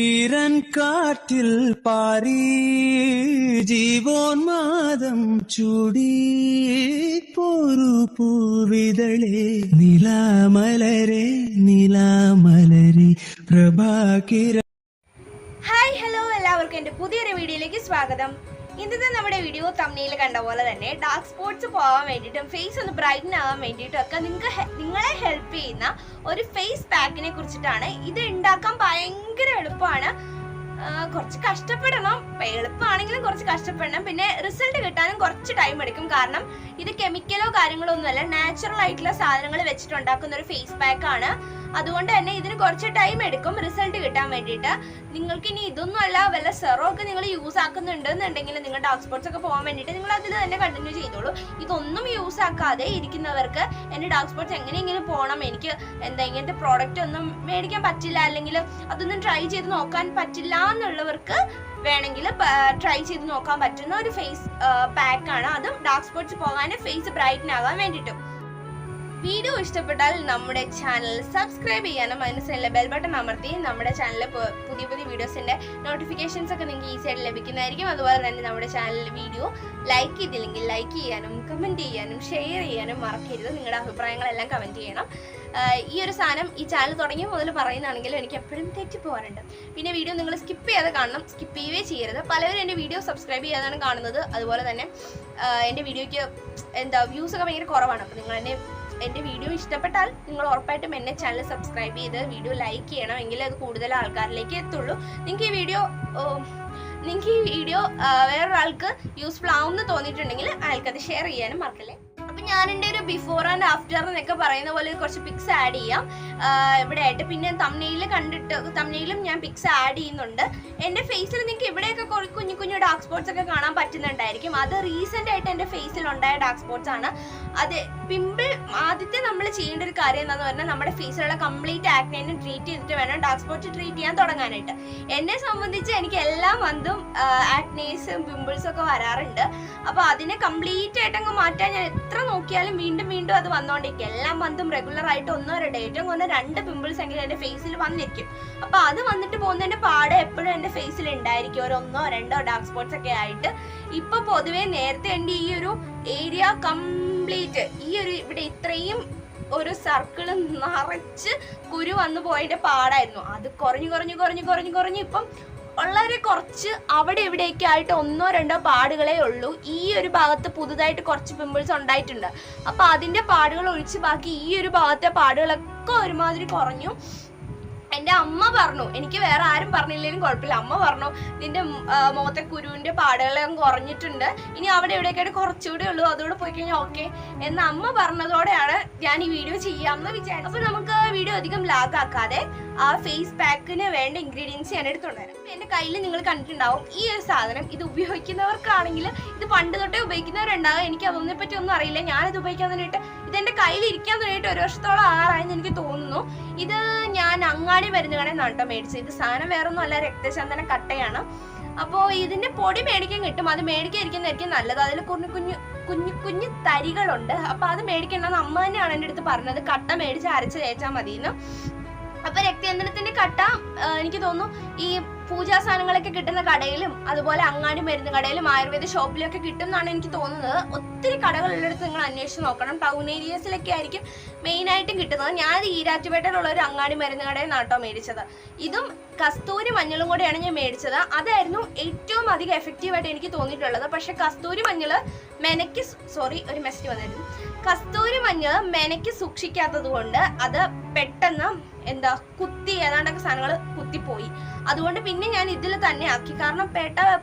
ഈരൻ കാറ്റിൽ പാറി ജീവോന്മാദം ചൂടി പോരു പൂവിതളെ നിലാമലരെ നിലാമലരെ പ്രഭാകിര. ഹായ് ഹലോ, എല്ലാവർക്കും എൻ്റെ പുതിയൊരു വീഡിയോയിലേക്ക് സ്വാഗതം. ഇന്നത്തെ നമ്മുടെ വീഡിയോ തമ്മിൽ കണ്ട പോലെ തന്നെ ഡാർക്ക് സ്പോട്ട്സ് പോകാൻ വേണ്ടിയിട്ടും ഫേസ് ഒന്ന് ബ്രൈറ്റൻ ആകാൻ വേണ്ടിയിട്ടും ഒക്കെ നിങ്ങളെ ഹെൽപ്പ് ചെയ്യുന്ന ഒരു ഫേസ് പാക്കിനെ കുറിച്ചിട്ടാണ്. ഇത് ഉണ്ടാക്കാൻ ഭയങ്കര എളുപ്പമാണ്. കുറച്ച് കഷ്ടപ്പെടണം, എളുപ്പമാണെങ്കിലും കുറച്ച് കഷ്ടപ്പെടണം. പിന്നെ റിസൾട്ട് കിട്ടാനും കുറച്ച് ടൈം എടുക്കും. കാരണം ഇത് കെമിക്കലോ കാര്യങ്ങളോ ഒന്നുമല്ല, നാച്ചുറൽ ആയിട്ടുള്ള സാധനങ്ങൾ വെച്ചിട്ടുണ്ടാക്കുന്ന ഒരു ഫേസ് പാക്കാണ്. അതുകൊണ്ട് തന്നെ ഇതിന് കുറച്ച് ടൈം എടുക്കും റിസൾട്ട് കിട്ടാൻ വേണ്ടിയിട്ട്. നിങ്ങൾക്ക് ഇനി ഇതൊന്നും അല്ല, വല്ല സെറോ ഒക്കെ നിങ്ങൾ യൂസ് ആക്കുന്നുണ്ടെന്നുണ്ടെങ്കിൽ നിങ്ങളുടെ ഡാർക്ക് സ്പോട്ട്സ് ഒക്കെ പോകാൻ വേണ്ടിയിട്ട് നിങ്ങൾ അതിൽ തന്നെ കണ്ടിന്യൂ ചെയ്തോളൂ. ഇതൊന്നും യൂസ് ആക്കാതെ ഇരിക്കുന്നവർക്ക് എൻ്റെ ഡാർക്ക് സ്പോട്ട്സ് എങ്ങനെയെങ്കിലും പോകണം, എനിക്ക് ഇങ്ങനത്തെ പ്രോഡക്റ്റ് ഒന്നും മേടിക്കാൻ പറ്റില്ല, അല്ലെങ്കിൽ അതൊന്നും ട്രൈ ചെയ്ത് നോക്കാൻ പറ്റില്ല എന്നുള്ളവർക്ക് വേണമെങ്കിൽ ട്രൈ ചെയ്ത് നോക്കാൻ പറ്റുന്ന ഒരു ഫേസ് പാക്കാണ്. അതും ഡാർക്ക് സ്പോട്ട്സ് പോകാൻ ഫേസ് ബ്രൈറ്റൻ ആകാൻ വേണ്ടിയിട്ടും. വീഡിയോ ഇഷ്ടപ്പെട്ടാൽ നമ്മുടെ ചാനൽ സബ്സ്ക്രൈബ് ചെയ്യാനും അതിന് സൈഡിലെ ബെൽ ബട്ടൺ അമർത്തി നമ്മുടെ ചാനലിൽ പുതിയ പുതിയ വീഡിയോസിൻ്റെ നോട്ടിഫിക്കേഷൻസ് ഒക്കെ നിങ്ങൾക്ക് ഈസി ആയിട്ട് ലഭിക്കുന്നതായിരിക്കും. അതുപോലെ തന്നെ നമ്മുടെ ചാനൽ വീഡിയോ ലൈക്ക് ചെയ്തില്ലെങ്കിൽ ലൈക്ക് ചെയ്യാനും കമൻറ്റ് ചെയ്യാനും ഷെയർ ചെയ്യാനും മറക്കരുത്. നിങ്ങളുടെ അഭിപ്രായങ്ങളെല്ലാം കമൻറ്റ് ചെയ്യണം. ഈ ഒരു സാധനം ഈ ചാനൽ തുടങ്ങിയ മുതൽ പറയുന്നതാണെങ്കിലും എനിക്ക് എപ്പോഴും തെറ്റിപ്പോകാറുണ്ട്. പിന്നെ വീഡിയോ നിങ്ങൾ സ്കിപ്പ് ചെയ്യാതെ കാണണം, സ്കിപ്പ് ചെയ്യുകയേ ചെയ്യരുത്. പലരും എൻ്റെ വീഡിയോ സബ്സ്ക്രൈബ് ചെയ്യാതാണ് കാണുന്നത്. അതുപോലെ തന്നെ എൻ്റെ വീഡിയോയ്ക്ക് വ്യൂസൊക്കെ ഭയങ്കര കുറവാണ്. അപ്പോൾ നിങ്ങൾ എൻ്റെ വീഡിയോ ഇഷ്ടപ്പെട്ടാൽ നിങ്ങൾ ഉറപ്പായിട്ടും എൻ്റെ ചാനൽ സബ്സ്ക്രൈബ് ചെയ്ത് വീഡിയോ ലൈക്ക് ചെയ്യണം, എങ്കിലേ അത് കൂടുതൽ ആൾക്കാരിലേക്ക് എത്തുള്ളൂ. നിങ്ങൾക്ക് ഈ വീഡിയോ വേറൊരാൾക്ക് യൂസ്ഫുൾ ആവുമെന്ന് തോന്നിയിട്ടുണ്ടെങ്കിൽ അയാൾക്കത് ഷെയർ ചെയ്യാനും മറക്കല്ലേ. അപ്പം ഞാൻ എൻ്റെ ഒരു ബിഫോർ ആൻഡ് ആഫ്റ്റർ എന്നൊക്കെ പറയുന്ന പോലെ കുറച്ച് പിക്സ് ആഡ് ചെയ്യാം ഇവിടെ ആയിട്ട്. പിന്നെ തമ്നെയിലും ഞാൻ പിക്സ് ആഡ് ചെയ്യുന്നുണ്ട്. എൻ്റെ ഫേസിൽ നിങ്ങൾക്ക് ഇവിടെയൊക്കെ കുഞ്ഞു കുഞ്ഞു ഡാർക്ക് സ്പോട്ട്സ് ഒക്കെ കാണാൻ പറ്റുന്നുണ്ടായിരിക്കും. അത് റീസെൻ്റ് ആയിട്ട് എൻ്റെ ഫേസിൽ ഉണ്ടായ ഡാർക്ക് സ്പോട്ട്സ് ആണ്. അത് പിമ്പിൾ ആദ്യത്തെ നമ്മൾ ചെയ്യേണ്ട ഒരു കാര്യം എന്താണെന്ന് പറഞ്ഞാൽ നമ്മുടെ ഫേസിലുള്ള കംപ്ലീറ്റ് ആക്നെ ട്രീറ്റ് ചെയ്തിട്ട് വേണം ഡാർക്ക് സ്പോട്ട്സ് ട്രീറ്റ് ചെയ്യാൻ തുടങ്ങാനായിട്ട്. എന്നെ സംബന്ധിച്ച് എനിക്ക് എല്ലാ മന്തും ആക്നേസും പിമ്പിൾസും ഒക്കെ വരാറുണ്ട്. അപ്പോൾ അതിനെ കംപ്ലീറ്റ് ആയിട്ടങ്ങ് മാറ്റാൻ ഞാൻ എത്ര നോക്കിയാലും വീണ്ടും വീണ്ടും അത് വന്നുകൊണ്ടിരിക്കും. എല്ലാ മന്തും റെഗുലർ ആയിട്ട് 1-2 ഏറ്റവും കുറഞ്ഞ 2 പിമ്പിൾസ് എങ്കിലും എൻ്റെ ഫേസിൽ വന്നിരിക്കും. അപ്പോൾ അത് വന്നിട്ട് പോകുന്നതിൻ്റെ പാട് എപ്പോഴും എൻ്റെ ഫേസിൽ ഉണ്ടായിരിക്കും, ഒരു 1-2 ഡാർക്ക് സ്പോട്ട്സ് ഒക്കെ ആയിട്ട്. ഇപ്പൊ പൊതുവെ നേരത്തെ എൻ്റെ ഈ ഒരു ഏരിയ കംപ്ലീറ്റ് ഇവിടെ ഇത്രയും ഒരു സർക്കിള് നിറച്ച് കുരു വന്നു പോയതിന്റെ പാടായിരുന്നു. അത് കുറഞ്ഞു ഇപ്പം വളരെ കുറച്ച് അവിടെ ഇവിടെയൊക്കെ ആയിട്ട് 1-2 പാടുകളേ ഉള്ളൂ. ഈ ഒരു ഭാഗത്ത് പുതുതായിട്ട് കുറച്ച് പിമ്പിൾസ് ഉണ്ടായിട്ടുണ്ട്. അപ്പൊ അതിന്റെ പാടുകൾ ഒഴിച്ച് ബാക്കി ഈ ഒരു ഭാഗത്തെ പാടുകളൊക്കെ ഒരുമാതിരി കുറഞ്ഞു. എൻ്റെ അമ്മ പറഞ്ഞു, എനിക്ക് വേറെ ആരും പറഞ്ഞില്ലെങ്കിലും കുഴപ്പമില്ല, അമ്മ പറഞ്ഞു നിന്റെ മുഖത്തെ കുരുവിൻ്റെ പാടുകളെല്ലാം കുറഞ്ഞിട്ടുണ്ട്, ഇനി അവിടെ എവിടെയൊക്കെയായിട്ട് കുറച്ചുകൂടെ ഉള്ളൂ, അതോടെ പോയി കഴിഞ്ഞാൽ ഓക്കെ എന്ന് അമ്മ പറഞ്ഞതോടെയാണ് ഞാൻ ഈ വീഡിയോ ചെയ്യാമെന്ന് വിചാരിച്ചത്. അപ്പോൾ നമുക്ക് വീഡിയോ അധികം ലാഗ് ആക്കാതെ ആ ഫേസ് പാക്കിന് വേണ്ട ഇൻഗ്രീഡിയൻസ് ഞാൻ എടുത്തുകൊണ്ടുവരാം. എൻ്റെ കയ്യിൽ നിങ്ങൾ കണ്ടിട്ടുണ്ടാവും ഈ ഒരു സാധനം. ഇത് ഉപയോഗിക്കുന്നവർക്കാണെങ്കിൽ ഇത് പണ്ട് തൊട്ടേ ഉപയോഗിക്കുന്നവരുണ്ടാകും. എനിക്ക് അതൊന്നിനെ പറ്റി ഒന്നും അറിയില്ല. ഞാനിത് ഉപയോഗിക്കാൻ വേണ്ടിയിട്ട് ഇതെൻ്റെ കയ്യിൽ ഇരിക്കാൻ വേണ്ടിയിട്ട് 1 വർഷത്തോളം ആറായെന്ന് എനിക്ക് തോന്നുന്നു. ഇത് ഞാൻ അങ്ങാടി മരുന്ന് കടയിൽ നിന്നാണ് മേടിച്ചത്. ഇത് സാധനം വേറൊന്നും അല്ല, രക്തചന്ദന കട്ടയാണ്. അപ്പോൾ ഇതിന്റെ പൊടി മേടിക്കാൻ കിട്ടും. അത് മേടിക്കാതിരിക്കുന്നതായിരിക്കും നല്ലത്. അതിൽ കുഞ്ഞു തരികളുണ്ട്. അപ്പൊ അത് മേടിക്കണമെന്ന് അമ്മ തന്നെയാണ് എൻ്റെ അടുത്ത് പറഞ്ഞത്. കട്ട മേടിച്ച് അരച്ച് തേച്ചാൽ മതിയെന്ന്. അപ്പൊ രക്തചന്ദനത്തിന്റെ കട്ട എനിക്ക് തോന്നുന്നു ഈ പൂജാ സാധനങ്ങളൊക്കെ കിട്ടുന്ന കടയിലും അതുപോലെ അങ്ങാടി മരുന്ന് കടയിലും ആയുർവേദ ഷോപ്പിലും ഒക്കെ കിട്ടും എന്നാണ് എനിക്ക് തോന്നുന്നത്. ഒത്തിരി കടകളുള്ളിടത്ത് നിങ്ങൾ അന്വേഷിച്ച് നോക്കണം. ടൗൺ ഏരിയസിലൊക്കെ ആയിരിക്കും മെയിനായിട്ടും കിട്ടുന്നത്. ഞാൻ ഈരാറ്റുപേട്ടയിലുള്ള ഒരു അങ്ങാടി മരുന്ന് കടയിൽ നാട്ടോ മേടിച്ചത്. ഇതും കസ്തൂരി മഞ്ഞളും കൂടെയാണ് ഞാൻ മേടിച്ചത്. അതായിരുന്നു ഏറ്റവും അധികം എഫക്റ്റീവായിട്ട് എനിക്ക് തോന്നിയിട്ടുള്ളത്. പക്ഷെ കസ്തൂരി മഞ്ഞൾ കസ്തൂരി മഞ്ഞൾ മെനക്ക് സൂക്ഷിക്കാത്തത് കൊണ്ട് അത് പെട്ടെന്ന് കുത്തി ഏതാണ്ടൊക്കെ സാധനങ്ങൾ കുത്തിപ്പോയി. അതുകൊണ്ട് പിന്നെ ഞാൻ ഇതിൽ തന്നെ ആക്കി. കാരണം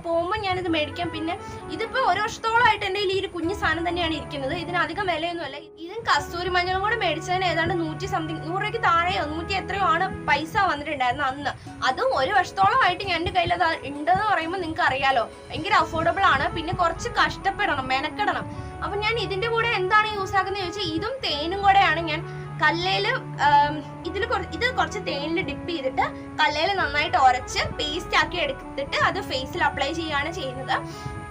പോകുമ്പോൾ ഞാനിത് മേടിക്കാം. പിന്നെ ഇതിപ്പോൾ 1 വർഷത്തോളമായിട്ട് എൻ്റെ ഈ ഒരു കുഞ്ഞു സാധനം തന്നെയാണ് ഇരിക്കുന്നത്. ഇതിനധികം വിലയൊന്നുമല്ല. ഇതും കസ്തൂരി മഞ്ഞളും കൂടെ മേടിച്ചതിന് ഏതാണ്ട് 100 രൂപയ്ക്ക് താഴെയോ 100 എത്രയോ ആണ് പൈസ വന്നിട്ടുണ്ടായിരുന്നു അന്ന്. അതും 1 വർഷത്തോളമായിട്ട് ഞാൻ എൻ്റെ കയ്യിൽ അത് ഉണ്ടെന്ന് പറയുമ്പോൾ നിങ്ങൾക്ക് അറിയാലോ, ഭയങ്കര അഫോർഡബിൾ ആണ്. പിന്നെ കുറച്ച് കഷ്ടപ്പെടണം, മെനക്കെടണം. അപ്പൊ ഞാൻ ഇതിന്റെ കൂടെ എന്താണ് യൂസ് ആക്കുന്നത് ചോദിച്ചാൽ ഇതും തേനും കൂടെയാണ്. ഞാൻ കല്ലേല് ഇത് കുറച്ച് തേനിൽ ഡിപ്പ് ചെയ്തിട്ട് കല്ലേല് നന്നായിട്ട് ഉരച്ച് പേസ്റ്റ് ആക്കി എടുത്തിട്ട് അത് ഫേസിൽ അപ്ലൈ ചെയ്യുകയാണ് ചെയ്യുന്നത്.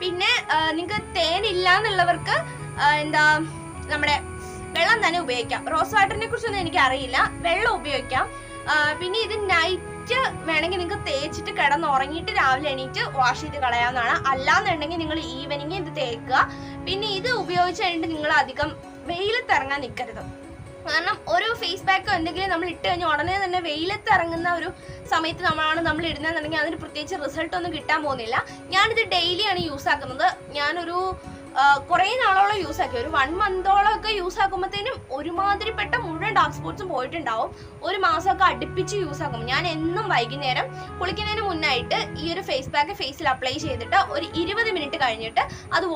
പിന്നെ നിങ്ങൾക്ക് തേനില്ല എന്നുള്ളവർക്ക് നമ്മുടെ വെള്ളം തന്നെ ഉപയോഗിക്കാം. റോസ് വാട്ടറിനെ കുറിച്ചൊന്നും എനിക്ക് അറിയില്ല, വെള്ളം ഉപയോഗിക്കാം. പിന്നെ ഇത് നൈറ്റ് നൈറ്റ് വേണമെങ്കിൽ നിങ്ങൾക്ക് തേച്ചിട്ട് കിടന്നുറങ്ങിയിട്ട് രാവിലെ എണീറ്റ് വാഷ് ചെയ്ത് കളയാവുന്നതാണ്. അല്ലാന്നുണ്ടെങ്കിൽ നിങ്ങൾ ഈവനിങ് ഇത് തേക്കുക. പിന്നെ ഇത് ഉപയോഗിച്ച് കഴിഞ്ഞിട്ട് നിങ്ങൾ അധികം വെയിലത്ത് ഇറങ്ങാൻ നിൽക്കരുത്. കാരണം ഒരു ഫേസ് പാക്കോ എന്തെങ്കിലും നമ്മൾ ഇട്ട് കഴിഞ്ഞാൽ ഉടനെ തന്നെ വെയിലത്ത് ഇറങ്ങുന്ന ഒരു സമയത്ത് നമ്മൾ ഇടുന്നതെന്നുണ്ടെങ്കിൽ അതിന് പ്രത്യേകിച്ച് റിസൾട്ട് ഒന്നും കിട്ടാൻ പോകുന്നില്ല. ഞാനിത് ഡെയിലിയാണ് യൂസ് ആക്കുന്നത്. ഞാനൊരു കുറേ നാളോളം യൂസ് ആക്കി, ഒരു 1 മന്തോളം ഒക്കെ യൂസ് ആക്കുമ്പോഴത്തേനും ഒരുമാതിരിപ്പെട്ട മുഴുവൻ ഡാർക്ക് സ്പോട്ട്സും പോയിട്ടുണ്ടാവും. ഒരു മാസമൊക്കെ അടുപ്പിച്ച് യൂസ് ആക്കും. ഞാൻ എന്നും വൈകുന്നേരം കുളിക്കുന്നതിന് മുന്നായിട്ട് ഈ ഒരു ഫേസ് പാക്ക് ഫേസിൽ അപ്ലൈ ചെയ്തിട്ട് ഒരു 20 മിനിറ്റ് കഴിഞ്ഞിട്ട് അത്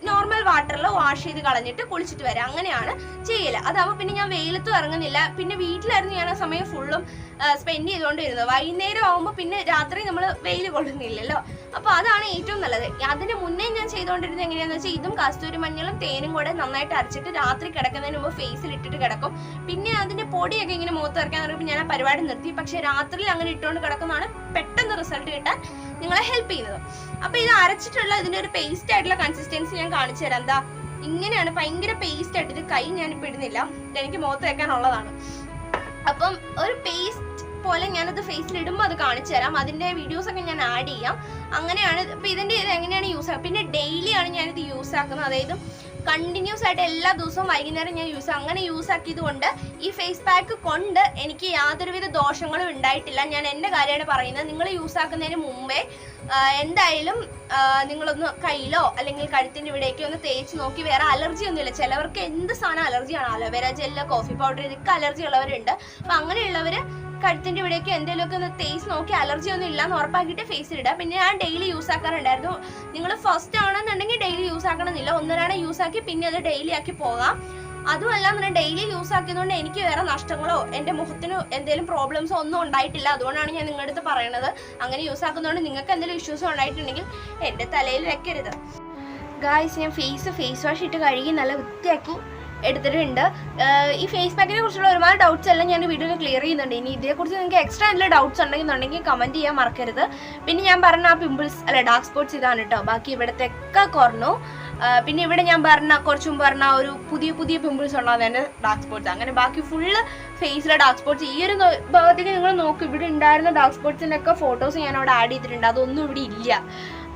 നോർമൽ വാട്ടറിൽ വാഷ് ചെയ്ത് കളഞ്ഞിട്ട് കുളിച്ചിട്ട് വരാം. അങ്ങനെയാണ് ചെയ്യല്. അതാവുമ്പോൾ പിന്നെ ഞാൻ വെയിലത്തും ഇറങ്ങുന്നില്ല. പിന്നെ വീട്ടിലായിരുന്നു ഞാൻ ആ സമയം ഫുള്ളും സ്പെൻഡ് ചെയ്തുകൊണ്ടിരുന്നത്. വൈകുന്നേരം ആകുമ്പോൾ പിന്നെ രാത്രി നമ്മൾ വെയിൽ കൊള്ളുന്നില്ലല്ലോ. അപ്പോൾ അതാണ് ഏറ്റവും നല്ലത്. അതിന് മുന്നേ ഞാൻ ചെയ്തുകൊണ്ടിരുന്നത് എങ്ങനെയാണെന്ന് വെച്ചാൽ ഇതും കസ്തൂരി മഞ്ഞളും തേനും കൂടെ നന്നായിട്ട് അരച്ചിട്ട് രാത്രി കിടക്കുന്നതിന് മുമ്പ് ഫേസിൽ ഇട്ടിട്ട് കിടക്കും. പിന്നെ അതിന്റെ പൊടിയൊക്കെ ഇങ്ങനെ മുഖത്ത് ഇറക്കാൻ തുടങ്ങിയപ്പോൾ ഞാൻ ആ പരിപാടി നിർത്തി. പക്ഷെ രാത്രിയിൽ അങ്ങനെ ഇട്ടുകൊണ്ട് കിടക്കുന്നതാണ് പെട്ടെന്ന് റിസൾട്ട് കിട്ടാൻ നിങ്ങളെ ഹെൽപ്പ് ചെയ്യുന്നത്. അപ്പൊ ഇത് അരച്ചിട്ടുള്ള ഇതിന്റെ ഒരു പേസ്റ്റ് ആയിട്ടുള്ള കൺസിസ്റ്റൻസി ഞാൻ കാണിച്ചു തരാം. എന്താ ഇങ്ങനെയാണ്, ഭയങ്കര പേസ്റ്റ് ആയിട്ട്. ഇത് കൈ ഞാനിപ്പോൾ ഇടുന്നില്ല, എനിക്ക് മുഖത്ത് വെക്കാനുള്ളതാണ്. അപ്പം ഒരു പേസ്റ്റ് പോലെ ഞാനത് ഫേസിൽ ഇടുമ്പോൾ അത് കാണിച്ചു തരാം. അതിന്റെ വീഡിയോസ് ഒക്കെ ഞാൻ ആഡ് ചെയ്യാം. അങ്ങനെയാണ്. ഇപ്പൊ ഇത് എങ്ങനെയാണ് യൂസ് ആക്കുക. പിന്നെ ഡെയിലി ആണ് ഞാനിത് യൂസ് ആക്കുന്നത്. അതായത് കണ്ടിന്യൂസ് ആയിട്ട് എല്ലാ ദിവസവും വൈകുന്നേരം ഞാൻ അങ്ങനെ യൂസ് ആക്കിയത് കൊണ്ട് ഈ ഫേസ് പാക്ക് കൊണ്ട് എനിക്ക് യാതൊരുവിധ ദോഷങ്ങളും ഉണ്ടായിട്ടില്ല. ഞാൻ എൻ്റെ കാര്യമാണ് പറയുന്നത്. നിങ്ങൾ യൂസ് ആക്കുന്നതിന് മുമ്പേ എന്തായാലും നിങ്ങളൊന്ന് കയ്യിലോ അല്ലെങ്കിൽ കഴുത്തിൻ്റെ ഇവിടേക്കോ ഒന്ന് തേച്ച് നോക്കി. വേറെ അലർജി ഒന്നുമില്ല. ചിലവർക്ക് എന്ത് സാധനം അലർജിയാണ്. അലോവേര ജെല്ല്, കോഫി പൗഡർ, ഇതൊക്കെ അലർജി ഉള്ളവരുണ്ട്. അപ്പം അങ്ങനെയുള്ളവർ കഴുത്തിൻ്റെ ഇവിടേക്ക് എന്തെങ്കിലുമൊക്കെ ഒന്ന് തേച്ച് നോക്കി അലർജി ഒന്നും ഇല്ലാന്ന് ഉറപ്പാക്കിയിട്ട് ഫേസിൽ ഇടുക. പിന്നെ ഞാൻ ഡെയിലി യൂസ് ആക്കാറുണ്ടായിരുന്നു. നിങ്ങൾ ഫസ്റ്റ് ആണെന്നുണ്ടെങ്കിൽ ഡെയിലി യൂസ് ആക്കണമെന്നില്ല. ഒന്നരാണ് യൂസ് ആക്കി പിന്നെ അത് ഡെയിലി ആക്കി പോകാം. അതുമല്ല ഞാൻ ഡെയിലി യൂസ് ആക്കിയതുകൊണ്ട് എനിക്ക് വേറെ നഷ്ടങ്ങളോ എൻ്റെ മുഖത്തിന് എന്തെങ്കിലും പ്രോബ്ലംസോ ഒന്നും ഉണ്ടായിട്ടില്ല. അതുകൊണ്ടാണ് ഞാൻ നിങ്ങളുടെ അടുത്ത് പറയണത്. അങ്ങനെ യൂസ് ആക്കുന്നതുകൊണ്ട് നിങ്ങൾക്ക് എന്തെങ്കിലും ഇഷ്യൂസ് ഉണ്ടായിട്ടുണ്ടെങ്കിൽ എൻ്റെ തലയിൽ വെക്കരുത്. ഗായ്സ്, ഞാൻ ഫേസ് വാഷ് ഇട്ട് കഴുകി നല്ല വൃത്തിയാക്കി എടുത്തിട്ടുണ്ട്. ഈ ഫേസ് പാക്കിനെ കുറിച്ചുള്ള ഒരുപാട് ഡൗട്ട്സ് എല്ലാം ഞാൻ വീഡിയോയിൽ ക്ലിയർ ചെയ്യുന്നുണ്ട്. ഇനി ഇതേക്കുറിച്ച് നിങ്ങൾക്ക് എക്സ്ട്രാ എന്തെങ്കിലും ഡൗട്ട്സ് ഉണ്ടെങ്കിൽ കമൻറ്റ് ചെയ്യാൻ മറക്കരുത്. പിന്നെ ഞാൻ പറഞ്ഞ ആ പിമ്പിൾസ് ഡാർക്ക് സ്പോട്ട്സ് ഇതാണ് കേട്ടോ. ബാക്കി ഇവിടത്തെയൊക്കെ കുറഞ്ഞു. പിന്നെ ഇവിടെ ഞാൻ കുറച്ചു മുമ്പ് പറഞ്ഞ ഒരു പുതിയ പിമ്പിൾസ് ഉള്ളത് എൻ്റെ ഡാർക്ക് സ്പോട്ട്സ്. അങ്ങനെ ബാക്കി ഫുള്ള് ഫേസിലെ ഡാർക്ക് സ്പോട്ട്സ്. ഈ ഒരു ഭാഗത്തേക്ക് നിങ്ങൾ നോക്കും, ഇവിടെ ഉണ്ടായിരുന്ന ഡാർക്ക് സ്പോട്ട്സിൻ്റെ ഒക്കെ ഫോട്ടോസ് ഞാൻ അവിടെ ആഡ് ചെയ്തിട്ടുണ്ട്. അതൊന്നും ഇവിടെ ഇല്ല.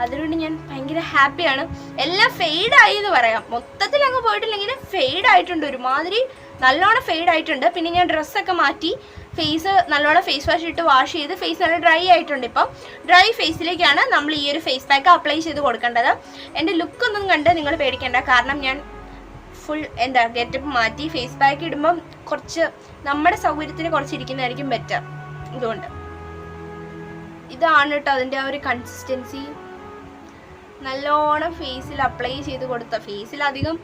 അതുകൊണ്ട് ഞാൻ ഭയങ്കര ഹാപ്പിയാണ്. എല്ലാം ഫെയ്ഡായി എന്ന് പറയാം. മൊത്തത്തിൽ അങ്ങ് പോയിട്ടില്ലെങ്കിൽ ഫെയ്ഡ് ആയിട്ടുണ്ട്, ഒരുമാതിരി നല്ലോണം ഫെയ്ഡ് ആയിട്ടുണ്ട്. പിന്നെ ഞാൻ ഡ്രസ്സൊക്കെ മാറ്റി ഫേസ് നല്ലോണം ഫേസ് വാഷ് ഇട്ട് വാഷ് ചെയ്ത് ഫേസ് നല്ല ഡ്രൈ ആയിട്ടുണ്ട്. ഇപ്പം ഡ്രൈ ഫേസിലേക്കാണ് നമ്മൾ ഈ ഒരു ഫേസ് പാക്ക് അപ്ലൈ ചെയ്ത് കൊടുക്കേണ്ടത്. എൻ്റെ ലുക്കൊന്നും കണ്ട് നിങ്ങൾ പേടിക്കേണ്ട. കാരണം ഞാൻ ഫുൾ ഗെറ്റപ്പ് മാറ്റി. ഫേസ് പാക്ക് ഇടുമ്പം കുറച്ച് നമ്മുടെ സൗകര്യത്തിന് കുറച്ച് ഇരിക്കുന്നതായിരിക്കും ബെറ്റർ. ഇതുകൊണ്ട് ഇതാണ് കേട്ടോ അതിൻ്റെ ആ ഒരു കൺസിസ്റ്റൻസി. നല്ലോണം ഫേസിൽ അപ്ലൈ ചെയ്ത് കൊടുത്ത ഫേസിൽ അധികം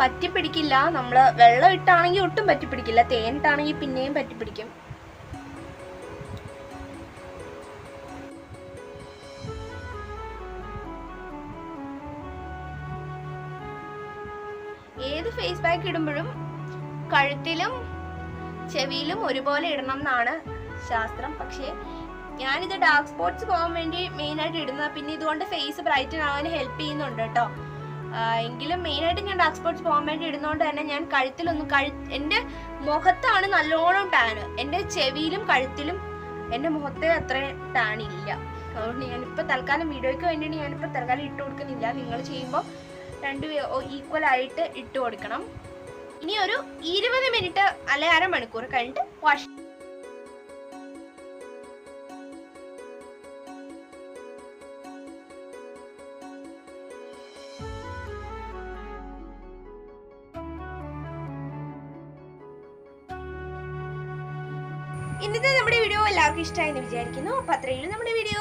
പറ്റിപ്പിടിക്കില്ല. നമ്മൾ വെള്ളം ഇട്ടാണെങ്കിൽ ഒട്ടും പറ്റിപ്പിടിക്കില്ല. തേനിട്ടാണെങ്കിൽ പിന്നെയും പറ്റിപ്പിടിക്കും. ഏത് ഫേസ് പാക്ക് ഇടുമ്പോഴും കഴുത്തിലും ചെവിയിലും ഒരുപോലെ ഇടണം എന്നാണ് ശാസ്ത്രം. പക്ഷേ ഞാനിത് ഡാർക്ക് സ്പോട്ട്സ് പോകാൻ വേണ്ടി മെയിനായിട്ട് ഇടുന്നത്. പിന്നെ ഇതുകൊണ്ട് ഫേസ് ബ്രൈറ്റൻ ആവാൻ ഹെൽപ്പ് ചെയ്യുന്നുണ്ട് കേട്ടോ. എങ്കിലും മെയിനായിട്ട് ഞാൻ ഡാർക്ക് സ്പോട്ട്സ് പോകാൻ വേണ്ടി ഇടുന്നതുകൊണ്ട് തന്നെ ഞാൻ കഴുത്തിലൊന്നും എൻ്റെ മുഖത്താണ് നല്ലോണം ടാന്. എൻ്റെ ചെവിയിലും കഴുത്തിലും എൻ്റെ മുഖത്തെ അത്രയും ടാൻ ഇല്ല. അതുകൊണ്ട് ഞാനിപ്പോൾ തൽക്കാലം വീഡിയോയ്ക്ക് വേണ്ടിയിട്ട് ഞാനിപ്പോൾ തൽക്കാലം ഇട്ട് കൊടുക്കുന്നില്ല. നിങ്ങൾ ചെയ്യുമ്പോൾ രണ്ടും ഈക്വൽ ആയിട്ട് ഇട്ട് കൊടുക്കണം. ഇനി ഒരു 20 മിനിറ്റ് അല്ലെ അരമണിക്കൂർ കഴിഞ്ഞിട്ട് വാഷ്. ഇന്നത്തെ നമ്മുടെ വീഡിയോ എല്ലാവർക്കും ഇഷ്ടമായെന്ന് വിചാരിക്കുന്നു. അപ്പോൾ അത്രയും നമ്മുടെ വീഡിയോ.